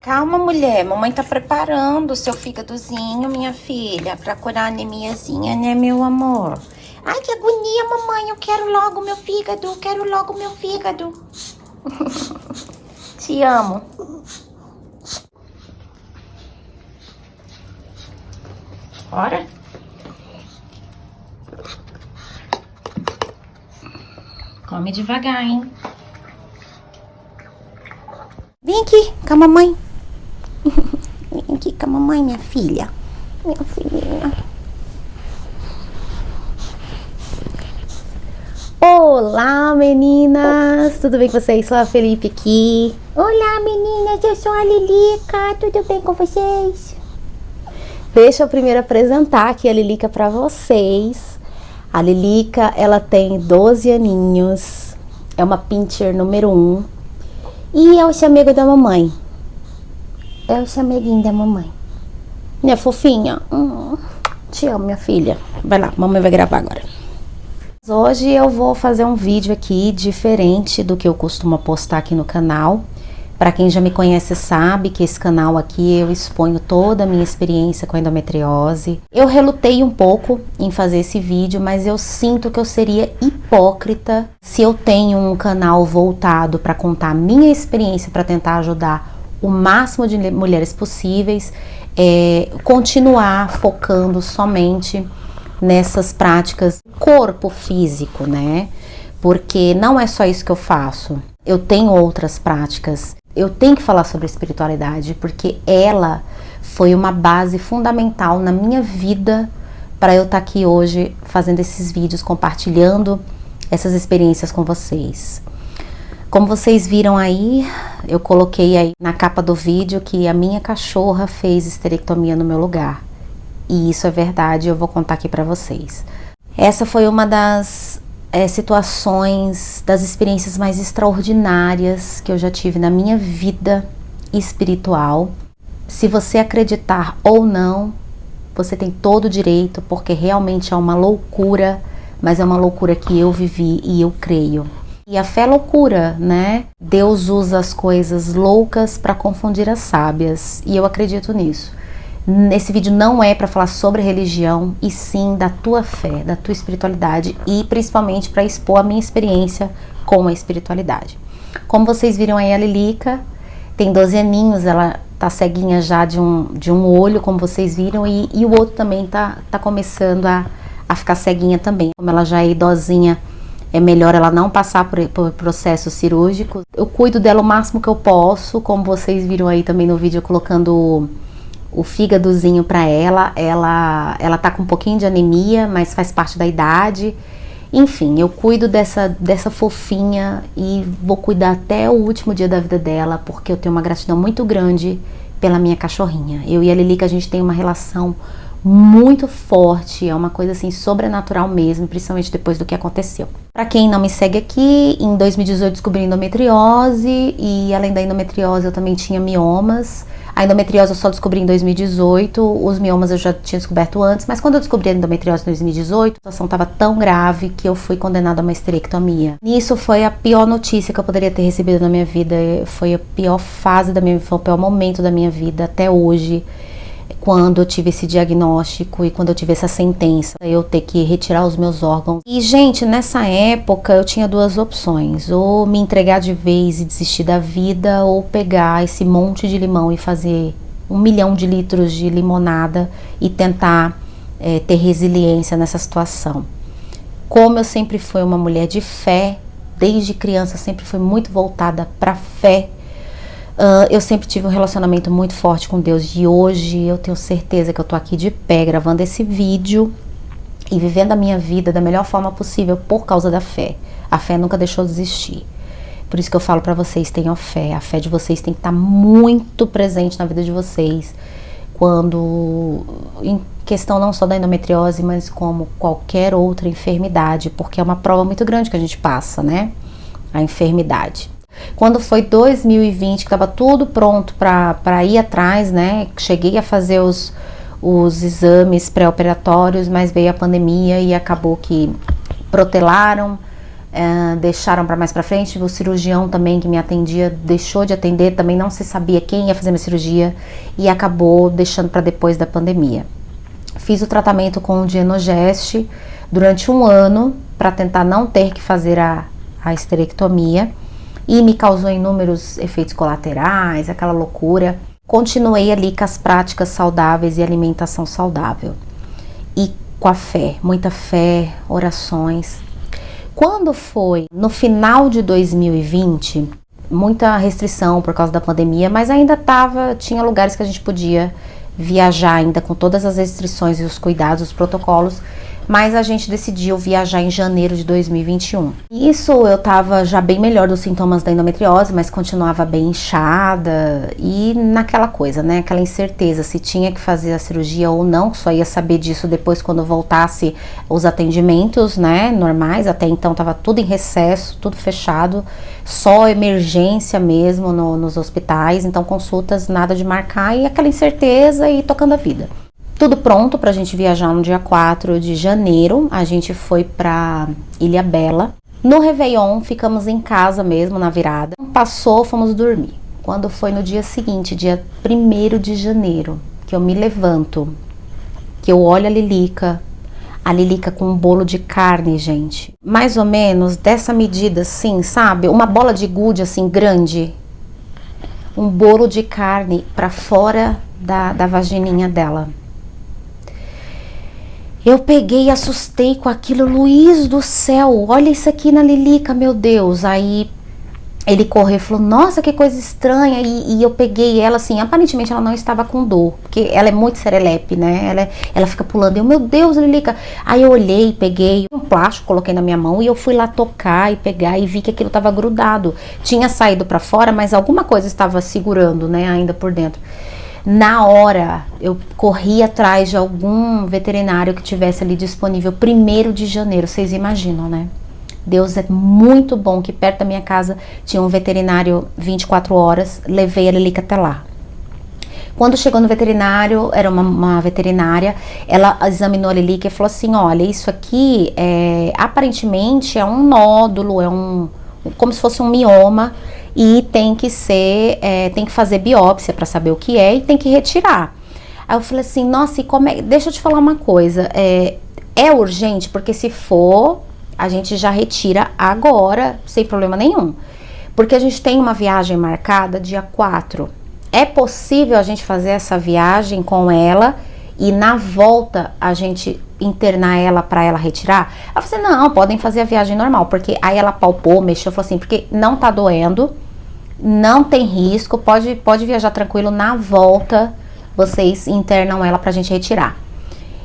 Calma, mulher. Mamãe tá preparando o seu fígadozinho, minha filha, pra curar a anemiazinha, né, meu amor? Ai, que agonia, mamãe. Eu quero logo meu fígado. Quero logo meu fígado. Te amo. Bora. Come devagar, hein? Vem aqui com a mamãe. Vem aqui com a mamãe, minha filha. Minha filhinha. Olá, meninas! Tudo bem com vocês? Sou a Felipe aqui. Olá, meninas! Eu sou a Lilica. Tudo bem com vocês? Deixa eu primeiro apresentar aqui a Lilica pra vocês. A Lilica, ela tem 12 aninhos. É uma pincher número 1. E é o chamego da mamãe. É o chameguinho da mamãe. Minha fofinha. Te amo, minha filha. Vai lá, mamãe vai gravar agora. Hoje eu vou fazer um vídeo aqui diferente do que eu costumo postar aqui no canal. Para quem já me conhece sabe que esse canal aqui eu exponho toda a minha experiência com a endometriose. Eu relutei um pouco em fazer esse vídeo, mas eu sinto que eu seria hipócrita se eu tenho um canal voltado para contar a minha experiência, para tentar ajudar o máximo de mulheres possíveis, continuar focando somente nessas práticas corpo físico, né? Porque não é só isso que eu faço. Eu tenho outras práticas. Eu tenho que falar sobre espiritualidade, porque ela foi uma base fundamental na minha vida para eu estar aqui hoje fazendo esses vídeos, compartilhando essas experiências com vocês. Como vocês viram aí, eu coloquei aí na capa do vídeo que a minha cachorra fez esterectomia no meu lugar. E isso é verdade, eu vou contar aqui para vocês. Essa foi uma das situações, das experiências mais extraordinárias que eu já tive na minha vida espiritual. Se você acreditar ou não, você tem todo o direito, porque realmente é uma loucura, mas é uma loucura que eu vivi e eu creio. E a fé é loucura, né? Deus usa as coisas loucas para confundir as sábias, e eu acredito nisso. Esse vídeo não é para falar sobre religião, e sim da tua fé, da tua espiritualidade, e principalmente para expor a minha experiência com a espiritualidade. Como vocês viram aí, a Lilica tem 12 aninhos, ela tá ceguinha já de um olho, como vocês viram, e o outro também tá começando a ficar ceguinha também. Como ela já é idosinha, é melhor ela não passar por processo cirúrgico. Eu cuido dela o máximo que eu posso, como vocês viram aí também no vídeo, colocando o fígadozinho para ela. Ela tá com um pouquinho de anemia, mas faz parte da idade. Enfim, eu cuido dessa fofinha e vou cuidar até o último dia da vida dela, porque eu tenho uma gratidão muito grande pela minha cachorrinha. Eu e a Lilica, a gente tem uma relação muito forte, é uma coisa assim sobrenatural mesmo, principalmente depois do que aconteceu. Para quem não me segue aqui, em 2018 descobri endometriose, e além da endometriose eu também tinha miomas. A endometriose eu só descobri em 2018, os miomas eu já tinha descoberto antes, mas quando eu descobri a endometriose em 2018, a situação estava tão grave que eu fui condenada a uma esterectomia. Nisso foi a pior notícia que eu poderia ter recebido na minha vida, foi a pior fase da minha vida, foi o pior momento da minha vida até hoje, quando eu tive esse diagnóstico e quando eu tive essa sentença, eu ter que retirar os meus órgãos. E, gente, nessa época eu tinha duas opções: ou me entregar de vez e desistir da vida, ou pegar esse monte de limão e fazer 1 milhão de litros de limonada e tentar ter resiliência nessa situação. Como eu sempre fui uma mulher de fé, desde criança sempre fui muito voltada para fé, eu sempre tive um relacionamento muito forte com Deus, e hoje eu tenho certeza que eu tô aqui de pé gravando esse vídeo e vivendo a minha vida da melhor forma possível por causa da fé. A fé nunca deixou de existir. Por isso que eu falo pra vocês, tenham fé. A fé de vocês tem que estar muito presente na vida de vocês, quando, em questão não só da endometriose, mas como qualquer outra enfermidade, porque é uma prova muito grande que a gente passa, né? A enfermidade. Quando foi 2020, que estava tudo pronto para ir atrás, né? Cheguei a fazer os exames pré-operatórios, mas veio a pandemia e acabou que protelaram deixaram para mais para frente. O cirurgião também que me atendia deixou de atender, também não se sabia quem ia fazer minha cirurgia e acabou deixando para depois da pandemia. Fiz o tratamento com o Dienogest durante 1 ano para tentar não ter que fazer a esterectomia e me causou inúmeros efeitos colaterais, aquela loucura. Continuei ali com as práticas saudáveis e alimentação saudável e com a fé, muita fé, orações. Quando foi no final de 2020, muita restrição por causa da pandemia, mas ainda tinha lugares que a gente podia viajar ainda com todas as restrições e os cuidados, os protocolos, mas a gente decidiu viajar em janeiro de 2021. Isso eu tava já bem melhor dos sintomas da endometriose, mas continuava bem inchada e naquela coisa, né, aquela incerteza se tinha que fazer a cirurgia ou não, só ia saber disso depois quando voltasse os atendimentos, né, normais. Até então tava tudo em recesso, tudo fechado, só emergência mesmo nos hospitais, então consultas nada de marcar e aquela incerteza e tocando a vida. Tudo pronto pra gente viajar no dia 4 de janeiro, a gente foi pra Ilhabela. No Réveillon, ficamos em casa mesmo, na virada. Passou, fomos dormir. Quando foi no dia seguinte, dia 1º de janeiro, que eu me levanto, que eu olho a Lilica com um bolo de carne, gente. Mais ou menos dessa medida assim, sabe? Uma bola de gude assim, grande. Um bolo de carne pra fora da vagininha dela. Eu peguei e assustei com aquilo, Luiz do céu, olha isso aqui na Lilica, meu Deus. Aí ele correu e falou, nossa, que coisa estranha. E eu peguei ela assim, aparentemente ela não estava com dor, porque ela é muito serelepe, né? Ela fica pulando, eu, meu Deus, Lilica. Aí eu olhei, peguei um plástico, coloquei na minha mão e eu fui lá tocar e pegar e vi que aquilo estava grudado. Tinha saído para fora, mas alguma coisa estava segurando, né, ainda por dentro. Na hora, eu corri atrás de algum veterinário que tivesse ali disponível, 1º de janeiro, vocês imaginam, né? Deus é muito bom, que perto da minha casa tinha um veterinário 24 horas, levei a Lilica até lá. Quando chegou no veterinário, era uma veterinária, ela examinou a Lilica e falou assim, olha, isso aqui aparentemente é um nódulo, como se fosse um mioma, e tem que fazer biópsia para saber o que é e tem que retirar. Aí eu falei assim, nossa, e como é? Deixa eu te falar uma coisa, é urgente, porque se for, a gente já retira agora, sem problema nenhum. Porque a gente tem uma viagem marcada dia 4. É possível a gente fazer essa viagem com ela e na volta a gente internar ela para ela retirar? Ela falou assim, não, podem fazer a viagem normal, porque aí ela palpou, mexeu, falou assim, porque não tá doendo, não tem risco, pode viajar tranquilo, na volta vocês internam ela pra gente retirar.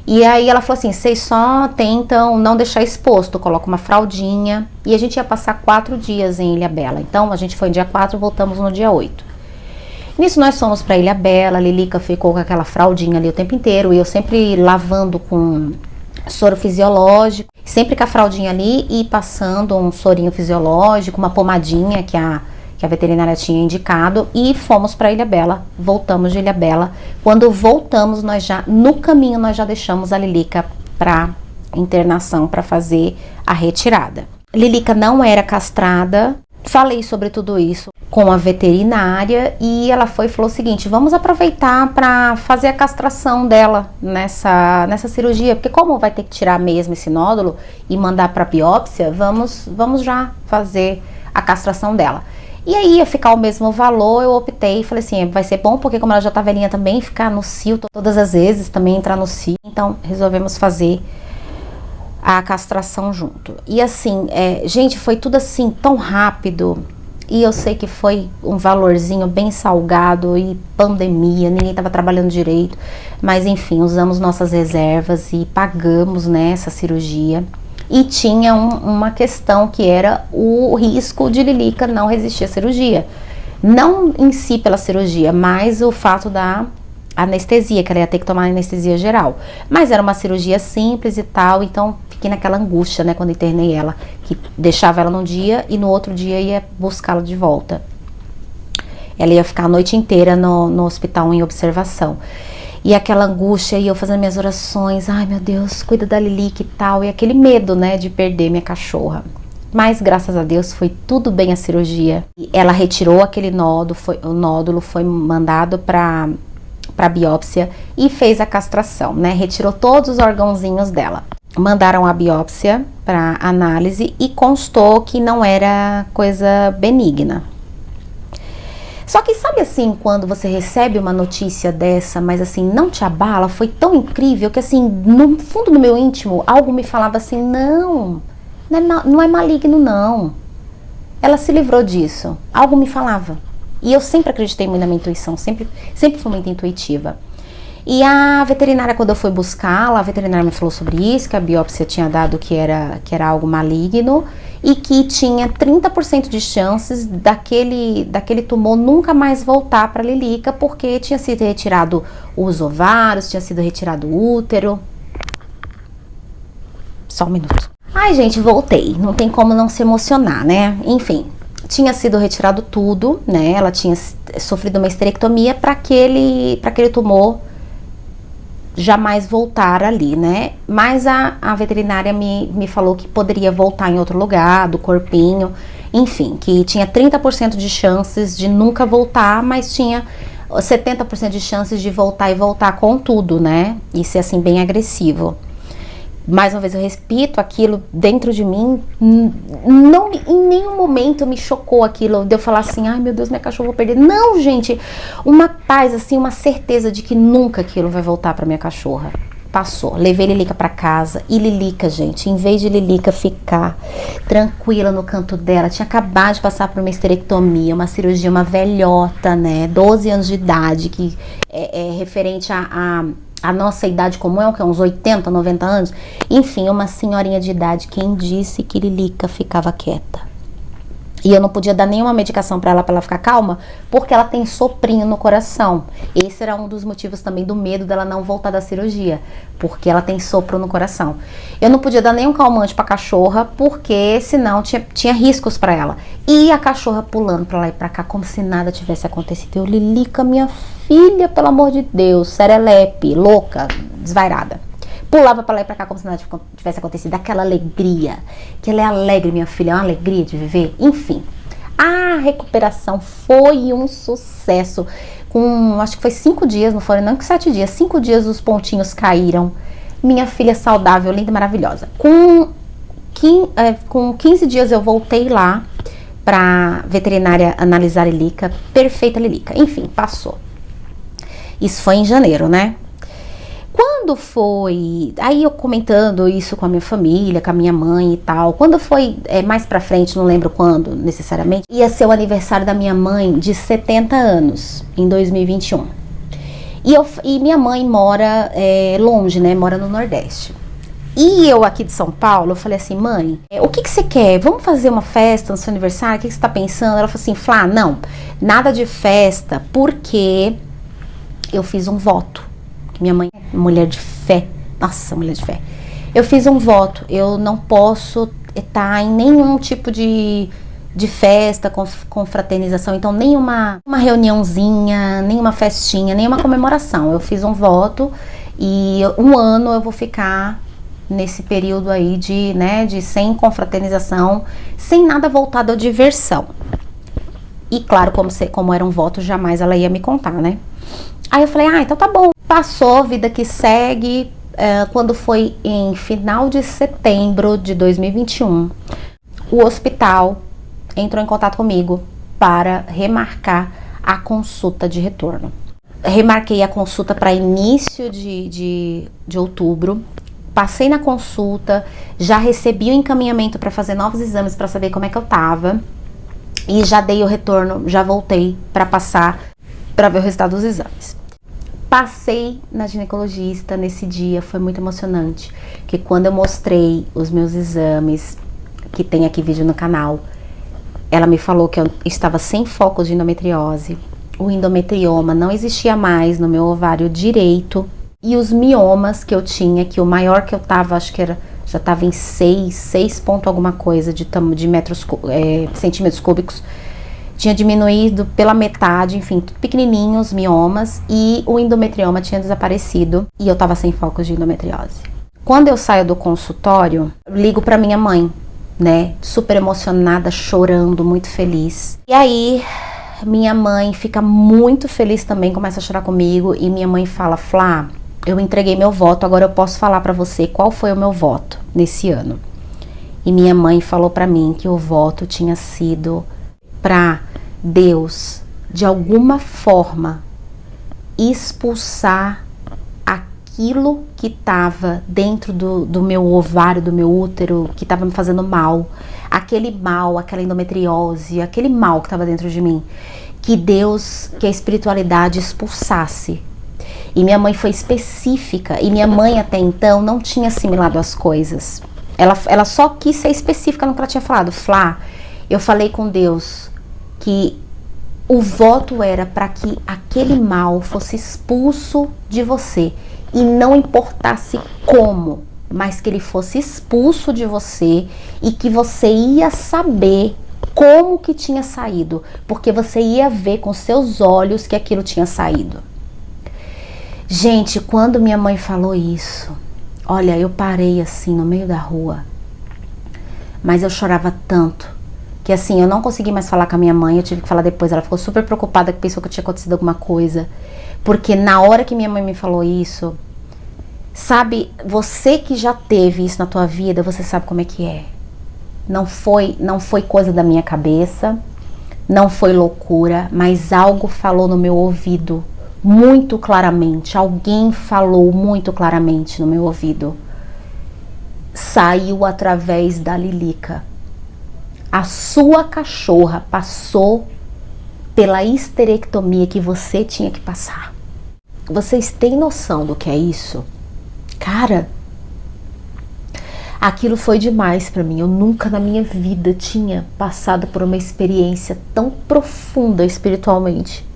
E aí ela falou assim, vocês só tentam não deixar exposto, coloca uma fraldinha, e a gente ia passar 4 dias em Ilhabela, então a gente foi no dia 4, voltamos no dia 8. Nisso nós fomos pra Ilhabela, a Lilica ficou com aquela fraldinha ali o tempo inteiro, e eu sempre lavando com soro fisiológico, sempre com a fraldinha ali e passando um sorinho fisiológico, uma pomadinha que a veterinária tinha indicado, e fomos para Ilhabela, voltamos de Ilhabela. Quando voltamos, no caminho nós já deixamos a Lilica para internação, para fazer a retirada. Lilica não era castrada, falei sobre tudo isso com a veterinária e ela falou o seguinte, vamos aproveitar para fazer a castração dela nessa cirurgia, porque como vai ter que tirar mesmo esse nódulo e mandar para biópsia, vamos já fazer a castração dela. E aí ia ficar o mesmo valor, eu optei e falei assim, vai ser bom porque como ela já tá velhinha também, ficar no cio todas as vezes, também entrar no cio, então resolvemos fazer a castração junto. E assim, gente, foi tudo assim tão rápido, e eu sei que foi um valorzinho bem salgado e pandemia, ninguém tava trabalhando direito, mas enfim, usamos nossas reservas e pagamos, né, essa cirurgia. E tinha uma questão que era o risco de Lilica não resistir à cirurgia. Não em si pela cirurgia, mas o fato da anestesia, que ela ia ter que tomar anestesia geral. Mas era uma cirurgia simples e tal, então fiquei naquela angústia, né, quando internei ela, que deixava ela num dia e no outro dia ia buscá-la de volta. Ela ia ficar a noite inteira no hospital em observação. E aquela angústia, e eu fazendo minhas orações, ai meu Deus, cuida da Lilica e tal, e aquele medo, né, de perder minha cachorra. Mas graças a Deus foi tudo bem a cirurgia. Ela retirou aquele nódulo, o nódulo foi mandado para biópsia e fez a castração, né? Retirou todos os órgãozinhos dela. Mandaram a biópsia para análise e constou que não era coisa benigna. Só que sabe assim, quando você recebe uma notícia dessa, mas assim, não te abala, foi tão incrível que assim, no fundo do meu íntimo, algo me falava assim, não é maligno não. Ela se livrou disso, algo me falava. E eu sempre acreditei muito na minha intuição, sempre fui muito intuitiva. E a veterinária, quando eu fui buscá-la, a veterinária me falou sobre isso, que a biópsia tinha dado que era algo maligno e que tinha 30% de chances daquele tumor nunca mais voltar para a Lilica, porque tinha sido retirado os ovários, tinha sido retirado o útero. Só um minuto. Ai, gente, voltei. Não tem como não se emocionar, né? Enfim, tinha sido retirado tudo, né? Ela tinha sofrido uma esterectomia para aquele tumor jamais voltar ali, né? Mas a veterinária me falou que poderia voltar em outro lugar, do corpinho, enfim, que tinha 30% de chances de nunca voltar, mas tinha 70% de chances de voltar e voltar com tudo, né? E ser assim bem agressivo. Mais uma vez eu repito, aquilo dentro de mim, não, em nenhum momento me chocou aquilo, de eu falar assim, ai meu Deus, minha cachorra vou perder. Não, gente, uma paz, assim, uma certeza de que nunca aquilo vai voltar pra minha cachorra. Passou, levei Lilica pra casa e Lilica, gente, em vez de Lilica ficar tranquila no canto dela, tinha acabado de passar por uma esterectomia, uma cirurgia, uma velhota, né, 12 anos de idade, que é referente a nossa idade comum, que é uns 80, 90 anos. Enfim, uma senhorinha de idade. Quem disse que Lilica ficava quieta? E eu não podia dar nenhuma medicação para ela ficar calma, porque ela tem soprinho no coração. Esse era um dos motivos também do medo dela não voltar da cirurgia, porque ela tem sopro no coração. Eu não podia dar nenhum calmante para cachorra, porque senão tinha riscos para ela. E a cachorra pulando para lá e para cá, como se nada tivesse acontecido. Eu, Lilica, minha filha, pelo amor de Deus, serelepe, louca, desvairada. Pulava pra lá e pra cá como se nada tivesse acontecido. Aquela alegria, que ela é alegre, minha filha, é uma alegria de viver. Enfim, a recuperação foi um sucesso. Acho que foi 5 dias, não foram nem 7 dias. 5 dias os pontinhos caíram. Minha filha saudável, linda e maravilhosa. Com 15 dias eu voltei lá pra veterinária analisar a Lilica. Perfeita Lilica. Enfim, passou. Isso foi em janeiro, né? Quando foi, aí eu comentando isso com a minha família, com a minha mãe e tal, quando foi mais pra frente, não lembro quando necessariamente, ia ser o aniversário da minha mãe de 70 anos, em 2021. E minha mãe mora longe, né, mora no Nordeste. E eu aqui de São Paulo, eu falei assim, mãe, o que você quer? Vamos fazer uma festa no seu aniversário? O que você tá pensando? Ela falou assim, Flá, não, nada de festa, porque eu fiz um voto. Minha mãe é mulher de fé. Nossa, mulher de fé. Eu fiz um voto. Eu não posso estar em nenhum tipo de festa, confraternização. Então, nenhuma reuniãozinha, nenhuma festinha, nenhuma comemoração. Eu fiz um voto e 1 ano eu vou ficar nesse período aí de sem confraternização, sem nada voltado à diversão. E claro, como era um voto, jamais ela ia me contar, né? Aí eu falei, então tá bom. Passou, vida que segue. Quando foi em final de setembro de 2021, o hospital entrou em contato comigo para remarcar a consulta de retorno. Remarquei a consulta para início de outubro. Passei na consulta, já recebi o encaminhamento para fazer novos exames para saber como é que eu tava. E já dei o retorno, já voltei para passar para ver o resultado dos exames. Passei na ginecologista nesse dia, foi muito emocionante, que quando eu mostrei os meus exames, que tem aqui vídeo no canal, ela me falou que eu estava sem focos de endometriose, o endometrioma não existia mais no meu ovário direito, e os miomas que eu tinha, que o maior que eu tava, acho que já estava em 6 ponto alguma coisa de centímetros cúbicos, tinha diminuído pela metade, enfim, tudo pequenininho, os miomas, e o endometrioma tinha desaparecido e eu tava sem focos de endometriose. Quando eu saio do consultório, ligo pra minha mãe né? Super emocionada, chorando, muito feliz. E aí, minha mãe fica muito feliz também, começa a chorar comigo. E minha mãe fala: Flá, eu entreguei meu voto, agora eu posso falar pra você qual foi o meu voto nesse ano. E minha mãe falou pra mim que o voto tinha sido pra Deus, de alguma forma, expulsar aquilo que estava dentro do meu ovário, do meu útero, que estava me fazendo mal, aquele mal, aquela endometriose, aquele mal que estava dentro de mim, que Deus, que a espiritualidade expulsasse. E minha mãe foi específica, e minha mãe até então não tinha assimilado as coisas. Ela só quis ser específica no que ela tinha falado. Flá, eu falei com Deus que o voto era para que aquele mal fosse expulso de você. E não importasse como, mas que ele fosse expulso de você e que você ia saber como que tinha saído, porque você ia ver com seus olhos que aquilo tinha saído. Gente, quando minha mãe falou isso, olha, eu parei assim no meio da rua, mas eu chorava tanto, que assim, eu não consegui mais falar com a minha mãe, eu tive que falar depois, ela ficou super preocupada, que pensou que tinha acontecido alguma coisa, porque na hora que minha mãe me falou isso, sabe, você que já teve isso na tua vida, você sabe como é que é. Não foi coisa da minha cabeça, não foi loucura, mas algo falou no meu ouvido muito claramente, alguém falou muito claramente no meu ouvido. Saiu através da Lilica. A sua cachorra passou pela histerectomia que você tinha que passar. Vocês têm noção do que é isso? Cara, aquilo foi demais pra mim. Eu nunca na minha vida tinha passado por uma experiência tão profunda espiritualmente.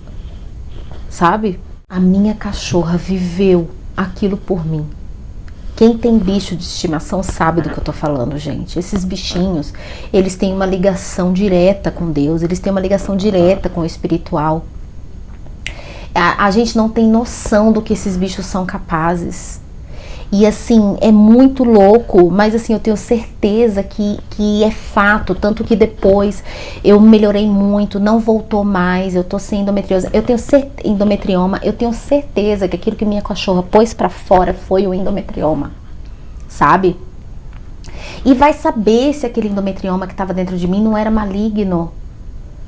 Sabe? A minha cachorra viveu aquilo por mim. Quem tem bicho de estimação sabe do que eu tô falando, gente. Esses bichinhos, eles têm uma ligação direta com Deus, eles têm uma ligação direta com o espiritual. A gente não tem noção do que esses bichos são capazes. E assim, é muito louco, mas assim, eu tenho certeza que é fato, tanto que depois eu melhorei muito, não voltou mais, eu tô sem endometriose, endometrioma, eu tenho certeza que aquilo que minha cachorra pôs pra fora foi o endometrioma, sabe? E vai saber se aquele endometrioma que tava dentro de mim não era maligno,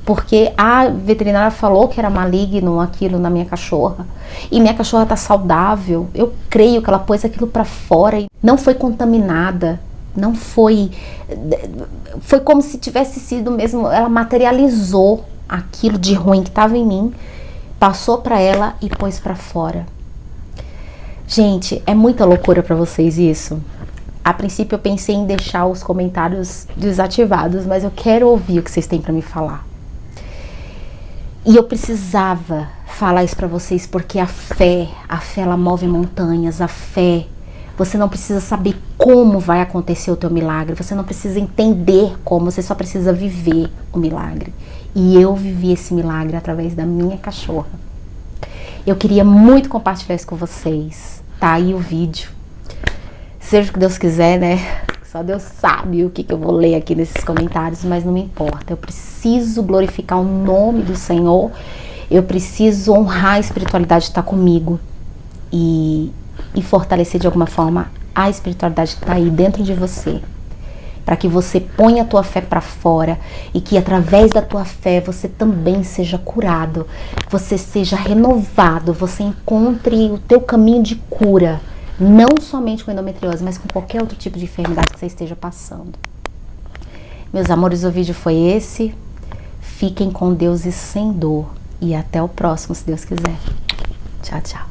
porque a veterinária falou que era maligno aquilo na minha cachorra. E minha cachorra tá saudável. Eu creio que ela pôs aquilo pra fora e não foi contaminada. Não foi... Foi como se tivesse sido mesmo... Ela materializou aquilo de ruim que tava em mim, passou pra ela e pôs pra fora. Gente, é muita loucura pra vocês isso. A princípio eu pensei em deixar os comentários desativados, mas eu quero ouvir o que vocês têm pra me falar. E eu precisava falar isso pra vocês, porque a fé ela move montanhas, a fé, você não precisa saber como vai acontecer o teu milagre, você não precisa entender como, você só precisa viver o milagre. E eu vivi esse milagre através da minha cachorra. Eu queria muito compartilhar isso com vocês, tá aí o vídeo. Seja o que Deus quiser, né? Só Deus sabe o que eu vou ler aqui nesses comentários, mas não me importa. Eu preciso glorificar o nome do Senhor. Eu preciso honrar a espiritualidade que está comigo. E fortalecer de alguma forma a espiritualidade que está aí dentro de você. Para que você ponha a tua fé para fora. E que através da tua fé você também seja curado. Você seja renovado. Você encontre o teu caminho de cura. Não somente com endometriose, mas com qualquer outro tipo de enfermidade que você esteja passando. Meus amores, o vídeo foi esse. Fiquem com Deus e sem dor. E até o próximo, se Deus quiser. Tchau, tchau.